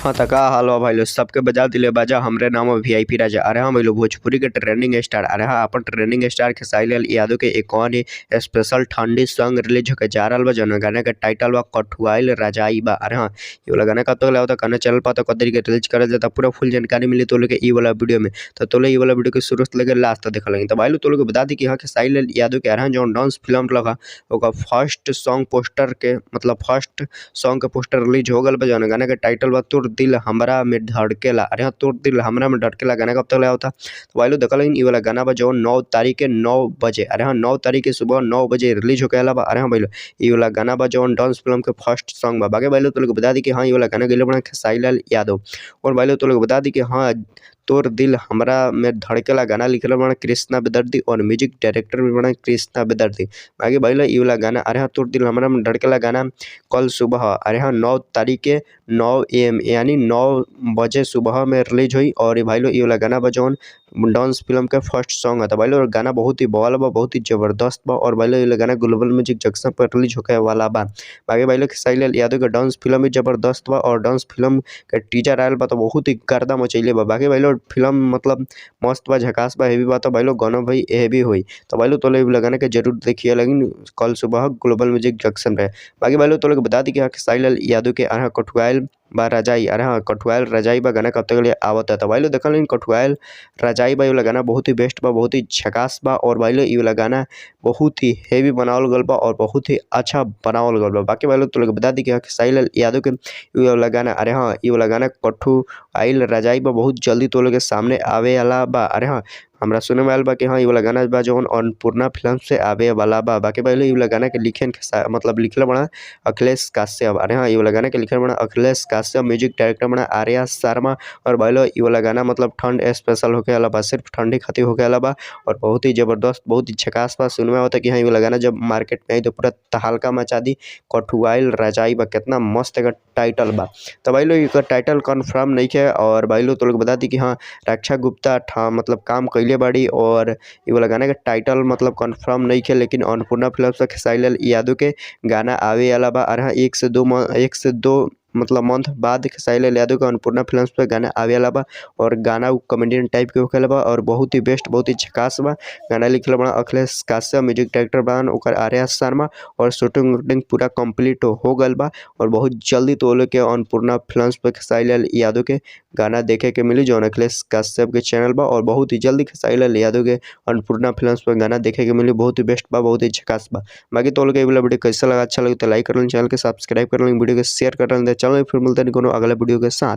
हाँ त का हाल बा भाई लोग सबके बजा दिले बाजा हमरे नाम है वीआईपी राजा। अरे हाँ भाई लोग भोजपुरी के ट्रेंडिंग स्टार अरे हाँ अपन ट्रेंडिंग स्टार खेसारी लाल यादव के एक और ही स्पेशल ठंडी सॉन्ग रिलीज होके जा रहल बा जौन गाना के टाइटल बा कठुआइल रजाई बा। अरे हाँ ये वाला गाना कब तक लाओ तो गाना चैनल पर तो कदर के रिलीज करल जाता पूरा फुल जानकारी मिली तो लोग ई वाला वीडियो में। तो तोले ई वाला वीडियो के शुरू से लेकर लास्ट तक देख लेंगे। तो भाई लोग तो लोग बता दी कि हाँ खेसारी लाल यादव के अरे हाँ जौन डांस फिल्म लगा ओका फर्स्ट सॉन्ग पोस्टर के मतलब फर्स्ट सॉन्ग के पोस्टर रिलीज हो गल बा जौन गाना के टाइटल बा तोर दिल हमरा में धड़केला। अरे हाँ तोर दिल हमरा में धड़केला गाना कब तक लाया होता तो भाई लोग देखल ई वाला गाना बा जौन 9 तारीख के 9 बजे अरे हाँ 9 तारीख के सुबह 9 बजे रिलीज होके आला बा। अरे हाँ भाई लोग ई वाला गाना बा जौन डांस फिल्म के फर्स्ट सॉन्ग बा। बाकी भाई लोग तो लोग बता दी कि हाँ ये वाला गाना गइले बना खेसारी लाल यादव। और भाई लोग तो लोग बता दी कि हाँ तोर दिल हमरा में धड़केला गाना लिखल बना कृष्णा बेदर्दी और म्यूजिक डायरेक्टर भी बना कृष्णा बेदर्दी। बाकी भाई लोग ई वाला गाना अरे हाँ तोर दिल हमरा में धड़केला गाना कल सुबह अरे हाँ 9 तारीख के 9 AM यानी 9 बजे सुबह में रिलीज हुई। और भाई लोग ये वाला गाना बा जौन डांस फिल्म का फर्स्ट सॉन्ग है। तो भाई लोग गाना बहुत ही बवाल बा बहुत ही जबरदस्त बा। और भाई लोग ये गाना ग्लोबल म्यूजिक जंक्शन पर रिलीज होके वाला बा। बाकी भाई लोग खेसारी लाल यादव का डांस फिल्म भी जबरदस्त बा और डांस फिल्म का टीजर आयल बा तो बहुत ही गर्दा मचैले बा। बाकी भाई लोग फिल्म मतलब मस्त बा झकास बा हेवी बा। तो भाई लोग गाना भाई हेवी हुई तो भाई लोग तो लोग गाना के जरूर देखिए लेकिन कल सुबह ग्लोबल म्यूजिक जंक्शन पे। बाकी भाई लोग तो लोग बता दी कि खेसारी लाल यादव के अरे कठुआइल बा रजाई अरे हाँ कठुआइल रजाई बा गाना कब तक लिए आवत है। तो भाई लोग देखल कठुआइल रजाई बा ये वाला गाना बहुत ही बेस्ट बा बहुत ही झकास बा। और भाई लोग ये वाला गाना बहुत ही हेवी बनावल गल बा और बहुत ही अच्छा बनावल गल बा। बाकी भाई लोग तो लोग बता दी कि खेसारी लाल यादव के ये वाला गाना अरे हाँ ये वाला गाना कठुआइल रजाई बा बहुत जल्दी तो लोग के सामने आवे वाला बा। अरे हाँ हमरा सुने में आयल बा कि हाँ ये वाला गाना बा जौन अन्नपूर्णा फिल्म से आवे वाला बा। बाकी भाई लोग ये वाला गाना के लिखे मतलब लिखले बना अखिलेश काश्यप। अरे हाँ ये वाला गाना के लिखे बना अखिलेश काश्यप म्यूजिक डायरेक्टर बना आर्या शर्मा। और भाई लोग ये वाला गाना मतलब ठंड स्पेशल होके वाला बा सिर्फ ठंडी खातिर होके वाला बा और बहुत ही जबरदस्त बहुत ही झकास बा। सुनने में होता कि हाँ ये वाला गाना जब मार्केट में आई तो पूरा तहलका मचा दी कठुआइल रजाई बा कितना मस्त एकर टाइटल बा। तो भाई लोग एकर टाइटल कन्फर्म नहीं है। और भाई लोग तो लोग बता दी कि हाँ रक्षा गुप्ता मतलब काम कैले बाड़ी और ये वाला गाना के टाइटल मतलब कंफर्म नहीं है लेकिन अन्नपूर्णा फिल्म से खेसारी लाल यादव के गाना आवे वाला बा। अरे हाँ 1 से 2 मतलब मंथ बाद खेसारी लाल यादव के अन्नपूर्णा फिल्म पे गाना आवे वाला बा। और गाना कॉमेडियन टाइप के होखेला बा और बहुत ही बेस्ट बहुत ही झकास बा। गाना लिखल बा अखिलेश काश्यप म्यूजिक डायरेक्टर बान ओकर आर्या शर्मा और शूटिंग पूरा कंप्लीट हो गल बा। और बहुत जल्दी तो लोग के अन्नपूर्णा फिल्म पे खेसारी लाल यादव के गाना देखे के मिली जौन अखिलेश काश्यप के चैनल बा। और बहुत ही जल्दी खेसारी लाल यादव के अन्नपूर्णा फिल्म पे गाना देखे के मिली बहुत ही बेस्ट बा बहुत ही झकास बा। बाकी तो लोग ये वाला वीडियो कैसा लगा अच्छा लगे तो लाइक कर लें चैनल के सब्सक्राइब कर लें वीडियो को शेयर कर लें चलो फिर मिलते हैं कोनो अगला वीडियो के साथ।